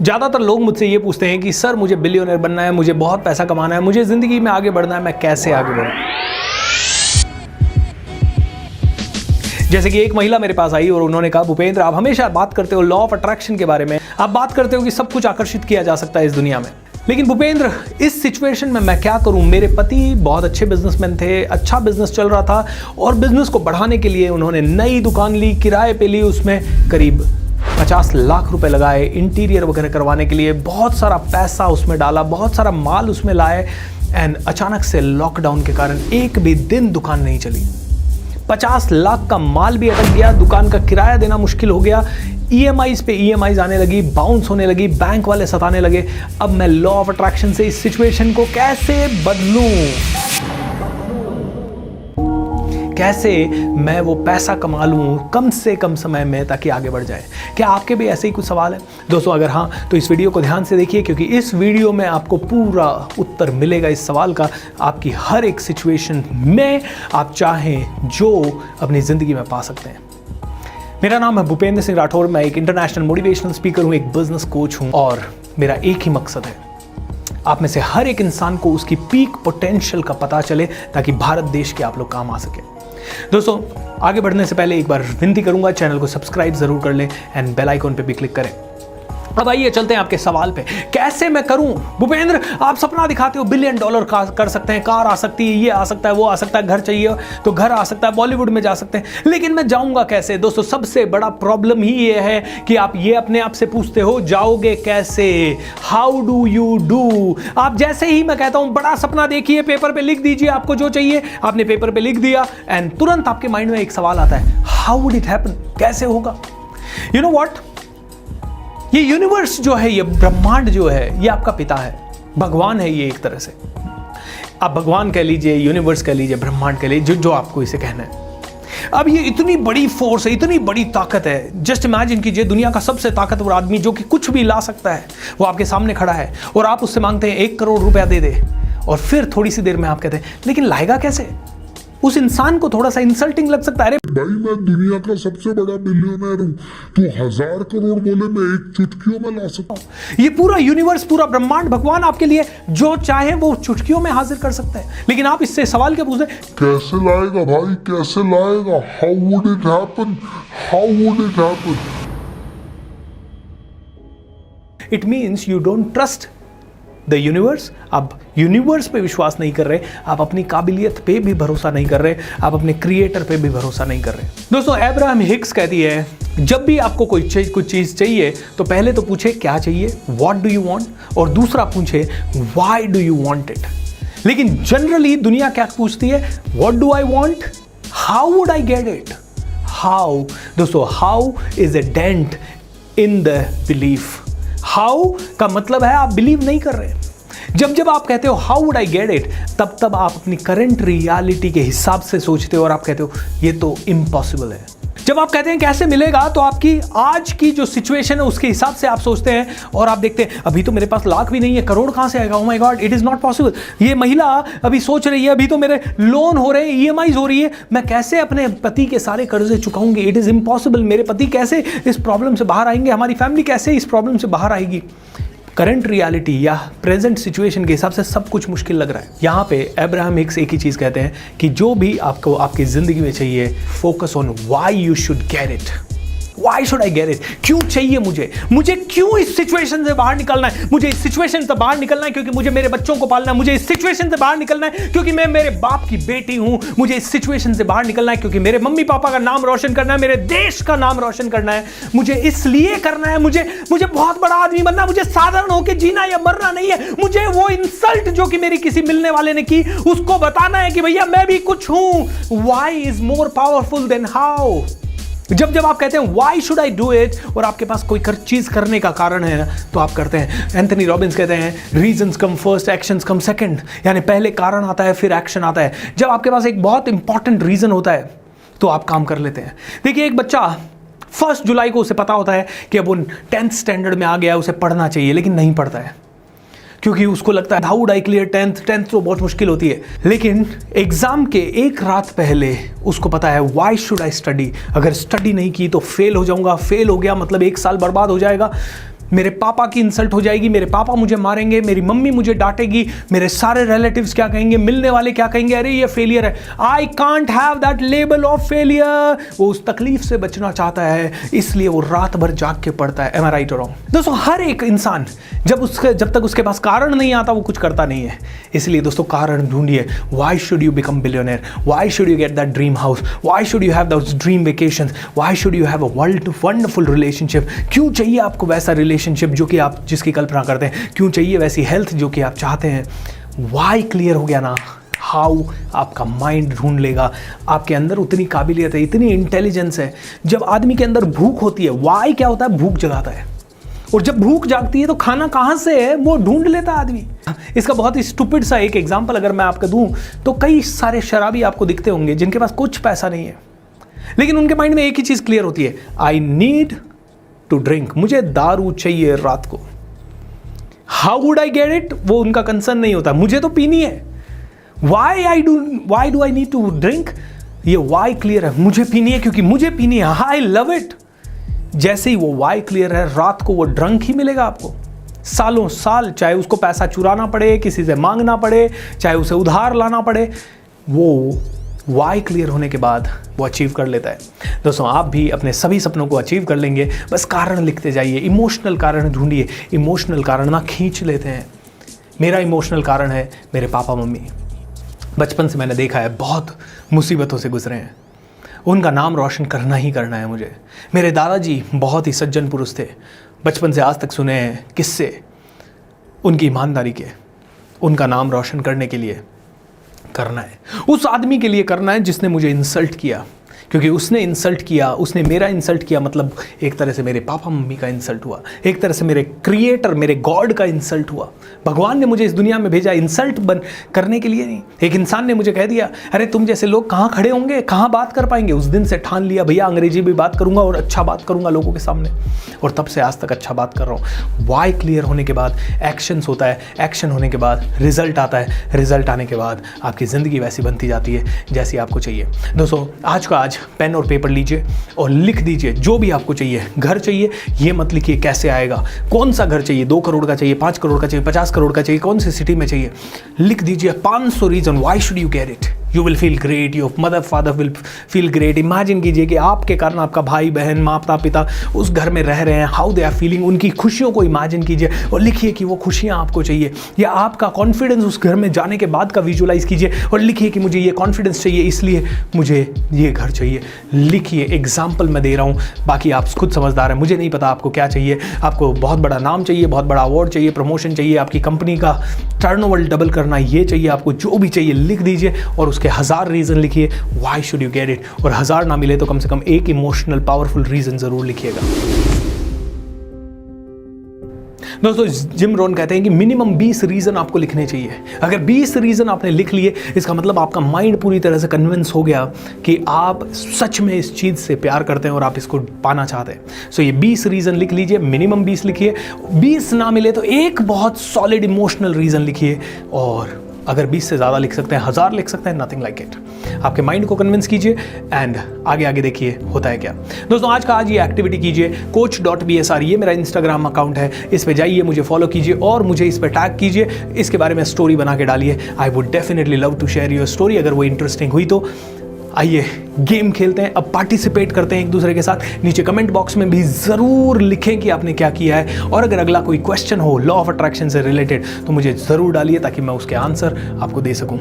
ज़्यादातर लोग मुझसे ये पूछते हैं कि सर मुझे बिलियनर बनना है, मुझे बहुत पैसा कमाना है, मुझे ज़िंदगी में आगे बढ़ना है, मैं कैसे आगे बढ़ूँ। जैसे कि एक महिला मेरे पास आई और उन्होंने कहा, भूपेंद्र आप हमेशा बात करते हो लॉ ऑफ अट्रैक्शन के बारे में, आप बात करते हो कि सब कुछ आकर्षित किया जा सकता है इस दुनिया में, लेकिन भूपेंद्र इस सिचुएशन में मैं क्या करूं। मेरे पति बहुत अच्छे बिजनेसमैन थे, अच्छा बिजनेस चल रहा था और बिजनेस को बढ़ाने के लिए उन्होंने नई दुकान ली, किराए पे ली, उसमें करीब 50 लाख रुपए लगाए, इंटीरियर वगैरह करवाने के लिए बहुत सारा पैसा उसमें डाला, बहुत सारा माल उसमें लाए, एंड अचानक से लॉकडाउन के कारण एक भी दिन दुकान नहीं चली। 50 लाख का माल भी अटक गया, दुकान का किराया देना मुश्किल हो गया, ईएमआईज पे ईएमआईज आने लगी, बाउंस होने लगी, बैंक वाले सताने लगे। अब मैं लॉ ऑफ अट्रैक्शन से इस सिचुएशन को कैसे बदलूं, कैसे मैं वो पैसा कमा लूं कम से कम समय में ताकि आगे बढ़ जाए। क्या आपके भी ऐसे ही कुछ सवाल है दोस्तों? अगर हाँ तो इस वीडियो को ध्यान से देखिए, क्योंकि इस वीडियो में आपको पूरा उत्तर मिलेगा इस सवाल का, आपकी हर एक सिचुएशन में आप चाहें जो अपनी ज़िंदगी में पा सकते हैं। मेरा नाम है भूपेंद्र सिंह राठौर, मैं एक इंटरनेशनल मोटिवेशनल स्पीकर हूँ, एक बिजनेस कोच हूँ और मेरा एक ही मकसद है, आप में से हर एक इंसान को उसकी पीक पोटेंशियल का पता चले ताकि भारत देश के आप लोग काम आ सके। दोस्तों आगे बढ़ने से पहले एक बार विनती करूंगा, चैनल को सब्सक्राइब जरूर कर लें एंड बेल आइकॉन पे भी क्लिक करें। अब आइए चलते हैं आपके सवाल पे, कैसे मैं करूं। भूपेंद्र आप सपना दिखाते हो बिलियन डॉलर का कर सकते हैं, कार आ सकती है, ये आ सकता है, वो आ सकता है, घर चाहिए तो घर आ सकता है, बॉलीवुड में जा सकते हैं, लेकिन मैं जाऊंगा कैसे? दोस्तों सबसे बड़ा प्रॉब्लम ही ये है कि आप ये अपने आप से पूछते हो जाओगे कैसे, हाउ डू यू डू। आप जैसे ही मैं कहता हूं बड़ा सपना देखिए, पेपर पे लिख दीजिए आपको जो चाहिए, आपने पेपर पे लिख दिया एंड तुरंत आपके माइंड में एक सवाल आता है, हाउ वुड इट हैपन, कैसे होगा? यू नो व्हाट, ये यूनिवर्स जो है, ये ब्रह्मांड जो है, ये आपका पिता है, भगवान है ये एक तरह से। आप भगवान कह लीजिए, यूनिवर्स कह लीजिए, ब्रह्मांड कह लीजिए, जो आपको इसे कहना है। अब ये इतनी बड़ी फोर्स है, इतनी बड़ी ताकत है, जस्ट इमेजिन कीजिए दुनिया का सबसे ताकतवर आदमी जो कि कुछ भी ला सकता है, वो आपके सामने खड़ा है और आप उससे मांगते हैं 1 करोड़ रुपया दे दे, और फिर थोड़ी सी देर में आप कहते हैं लेकिन लाएगा कैसे? उस इंसान को थोड़ा सा इंसल्टिंग लग सकता है, अरे भाई मैं दुनिया का सबसे बड़ा बिलियनर हूँ, तू 1000 करोड़ बोले मैं एक चुटकियों में ला सकता हूँ। ये पूरा यूनिवर्स, पूरा ब्रह्मांड, भगवान आपके लिए जो चाहे वो चुटकियों में हाजिर कर सकता है, लेकिन आप इससे सवाल क्या पूछते हैं, कैसे लाएगा भाई, कैसे लाएगा, how would it happen, how would it happen. It means you don't trust the universe. आप यूनिवर्स पे विश्वास नहीं कर रहे, आप अपनी काबिलियत पे भी भरोसा नहीं कर रहे, आप अपने क्रिएटर पे भी भरोसा नहीं कर रहे। दोस्तों अब्राहम हिक्स कहती है, जब भी आपको कोई चीज चाहिए तो पहले तो पूछे क्या चाहिए, व्हाट डू यू वांट, और दूसरा पूछे why do you want it. लेकिन जनरली दुनिया क्या पूछती है, what do I want, how would I get it. How दोस्तों, how is a dent in the belief. How का मतलब है आप बिलीव नहीं कर रहे। जब आप कहते हो how would I get it, तब आप अपनी करंट रियलिटी के हिसाब से सोचते हो और आप कहते हो ये तो इम्पॉसिबल है। जब आप कहते हैं कैसे मिलेगा, तो आपकी आज की जो सिचुएशन है उसके हिसाब से आप सोचते हैं और आप देखते हैं अभी तो मेरे पास लाख भी नहीं है, करोड़ कहां से आएगा, oh my God it is not possible. ये महिला अभी सोच रही है अभी तो मेरे लोन हो रहे हैं, ईएमआईज हो रही है, मैं कैसे अपने पति के सारे कर्जे चुकाऊंगी, इट इज इम्पॉसिबल। मेरे पति कैसे इस प्रॉब्लम से बाहर आएंगे, हमारी फैमिली कैसे इस प्रॉब्लम से बाहर आएगी। करंट रियलिटी या प्रेजेंट सिचुएशन के हिसाब से सब कुछ मुश्किल लग रहा है। यहाँ पे अब्राहम हिक्स एक ही चीज कहते हैं कि जो भी आपको आपकी जिंदगी में चाहिए, focus on why you should get it. Why should I get it? क्यों चाहिए मुझे क्यों इस सिचुएशन से बाहर निकलना है? मुझे इस सिचुएशन से बाहर निकलना है क्योंकि मुझे मेरे बच्चों को पालना है। मुझे इस सिचुएशन से बाहर निकलना है क्योंकि मैं मेरे बाप की बेटी हूं। मुझे इस सिचुएशन से बाहर निकलना है क्योंकि मेरे मम्मी पापा का नाम रोशन करना है, मेरे देश का नाम रोशन करना है। मुझे इसलिए करना है, मुझे बहुत बड़ा आदमी बनना है, मुझे साधारण होकर जीना या मरना नहीं है। मुझे वो इंसल्ट जो कि मेरी किसी मिलने वाले ने की, उसको बताना है कि भैया मैं भी कुछ हूं। Why is more powerful than how? जब आप कहते हैं why should I do it और आपके पास कोई चीज करने का कारण है तो आप करते हैं। एंथनी रॉबिन्स कहते हैं रीजंस कम फर्स्ट, एक्शंस कम सेकंड, यानी पहले कारण आता है फिर एक्शन आता है। जब आपके पास एक बहुत इंपॉर्टेंट रीजन होता है तो आप काम कर लेते हैं। देखिए एक बच्चा 1 जुलाई को उसे पता होता है कि अब वो 10th स्टैंडर्ड में आ गया, उसे पढ़ना चाहिए, लेकिन नहीं पढ़ता है क्योंकि उसको लगता है how would I clear 10th तो बहुत मुश्किल होती है। लेकिन एग्जाम के एक रात पहले उसको पता है व्हाई शुड आई स्टडी, अगर स्टडी नहीं की तो फेल हो जाऊंगा, फेल हो गया मतलब 1 साल बर्बाद हो जाएगा, मेरे पापा की इंसल्ट हो जाएगी, मेरे पापा मुझे मारेंगे, मेरी मम्मी मुझे डांटेगी, मेरे सारे रिलेटिव्स क्या कहेंगे, मिलने वाले क्या कहेंगे, अरे ये फेलियर है। I can't have that label of failure. वो उस तकलीफ से बचना चाहता है, इसलिए वो रात भर जाग के पढ़ता है। एम आई राइट और रॉन्ग? दोस्तों हर एक इंसान जब तक उसके पास कारण नहीं आता वो कुछ करता नहीं है। इसलिए दोस्तों कारण ढूंढिए। Why should you become billionaire? Why should you get that dream house? Why should you have those dream vacations? Why should you have a wonderful relationship? क्यों चाहिए आपको वैसा रिलेशनशिप जो कि आप जिसकी कल्पना करते हैं? क्यों चाहिए वैसी हेल्थ जो कि आप चाहते हैं? व्हाई क्लियर हो गया ना, हाउ आपका माइंड ढूंढ लेगा। आपके अंदर उतनी काबिलियत है, इतनी इंटेलिजेंस है। जब आदमी के अंदर भूख होती है, व्हाई क्या होता है? भूख जगाता है। और जब भूख जागती है तो खाना कहाँ से है वो ढूंढ लेता है आदमी। इसका बहुत ही स्टूपिड सा एक एग्जांपल अगर मैं आपको दूं तो कई सारे शराबी आपको दिखते होंगे जिनके पास कुछ पैसा नहीं है, लेकिन उनके माइंड में एक ही चीज क्लियर होती है, आई नीड टू ड्रिंक। मुझे दारू चाहिए रात को। How would I get it? वो उनका कंसर्न नहीं होता, मुझे तो पीनी है। Why do I need to drink? ये वाई क्लियर है, मुझे पीनी है क्योंकि मुझे पीनी है, आई लव इट। जैसे ही वो वाई क्लियर है, रात को वो ड्रंक ही मिलेगा आपको सालों साल, चाहे उसको पैसा चुराना पड़े, किसी से मांगना पड़े, चाहे उसे उधार लाना पड़े, वो वाई क्लियर होने के बाद वो अचीव कर लेता है। दोस्तों आप भी अपने सभी सपनों को अचीव कर लेंगे, बस कारण लिखते जाइए, इमोशनल कारण ढूंढिए। इमोशनल कारण ना खींच लेते हैं। मेरा इमोशनल कारण है मेरे पापा मम्मी। बचपन से मैंने देखा है बहुत मुसीबतों से गुजरे हैं, उनका नाम रोशन करना ही करना है मुझे। मेरे दादाजी बहुत ही सज्जन पुरुष थे, बचपन से आज तक सुने हैं किस्से उनकी ईमानदारी के। उनका नाम रोशन करने के लिए करना है, उस आदमी के लिए करना है जिसने मुझे इंसल्ट किया, क्योंकि उसने इंसल्ट किया, उसने मेरा इंसल्ट किया, मतलब एक तरह से मेरे पापा मम्मी का इंसल्ट हुआ, एक तरह से मेरे क्रिएटर, मेरे गॉड का इंसल्ट हुआ। भगवान ने मुझे इस दुनिया में भेजा इंसल्ट करने के लिए नहीं। एक इंसान ने मुझे कह दिया, अरे तुम जैसे लोग कहाँ खड़े होंगे, कहाँ बात कर पाएंगे। उस दिन से ठान लिया, भैया अंग्रेजी भी बात करूंगा और अच्छा बात करूंगा लोगों के सामने, और तब से आज तक अच्छा बात कर रहा हूँ। वाई क्लियर होने के बाद एक्शंस होता है, एक्शन होने के बाद रिजल्ट आता है, रिजल्ट आने के बाद आपकी ज़िंदगी वैसी बनती जाती है जैसी आपको चाहिए। दोस्तों आज का आज पेन और पेपर लीजिए और लिख दीजिए जो भी आपको चाहिए। घर चाहिए, ये मत लिखिए कैसे आएगा, कौन सा घर चाहिए, 2 करोड़ का चाहिए, 5 करोड़ का चाहिए, 50 करोड़ का चाहिए, कौन सी सिटी में चाहिए। लिख दीजिए 500 reason why should you get it. You will feel great, your mother father will feel great. Imagine कीजिए कि आपके कारण आपका भाई बहन माता पिता उस घर में रह रहे हैं, हाउ दे आर फीलिंग, उनकी खुशियों को इमेजिन कीजिए और लिखिए कि वो खुशियाँ आपको चाहिए, या आपका कॉन्फिडेंस उस घर में जाने के बाद का विजुलाइज कीजिए और लिखिए कि मुझे ये कॉन्फिडेंस चाहिए, इसलिए मुझे ये घर चाहिए। लिखिए, एग्जाम्पल मैं दे रहा हूँ, बाकी आप खुद समझदार हैं, मुझे नहीं पता आपको क्या चाहिए। आपको बहुत बड़ा नाम चाहिए, बहुत बड़ा अवार्ड चाहिए, प्रमोशन चाहिए, आपकी कंपनी का टर्नओवर डबल करना ये चाहिए, आपको जो भी चाहिए लिख दीजिए और उसके 1000 रीजन लिखिए why should you get it. और 1000 ना मिले तो कम से कम एक इमोशनल पावरफुल रीजन जरूर लिखिएगा। दोस्तों जिम रोहन कहते हैं कि मिनिमम 20 रीजन आपको लिखने चाहिए। अगर 20 रीजन आपने लिख लिए, इसका मतलब आपका माइंड पूरी तरह से कन्विंस हो गया कि आप सच में इस चीज से प्यार करते हैं और आप इसको पाना चाहते हैं। सो ये 20 रीजन लिख लीजिए, मिनिमम 20 लिखिए। 20 ना मिले तो एक बहुत सॉलिड इमोशनल रीजन लिखिए, और अगर 20 से ज़्यादा लिख सकते हैं, 1000 लिख सकते हैं, नथिंग लाइक इट। आपके माइंड को कन्विंस कीजिए एंड आगे आगे देखिए होता है क्या। दोस्तों आज का आज ये एक्टिविटी कीजिए, coach.bsr ये मेरा इंस्टाग्राम अकाउंट है, इस पे जाइए, मुझे फॉलो कीजिए और मुझे इस पे टैग कीजिए, इसके बारे में स्टोरी बना के डालिए। I would definitely love to share your story अगर वो इंटरेस्टिंग हुई तो। आइए गेम खेलते हैं, अब पार्टिसिपेट करते हैं एक दूसरे के साथ। नीचे कमेंट बॉक्स में भी ज़रूर लिखें कि आपने क्या किया है, और अगर अगला कोई क्वेश्चन हो लॉ ऑफ अट्रैक्शन से रिलेटेड तो मुझे ज़रूर डालिए ताकि मैं उसके आंसर आपको दे सकूं।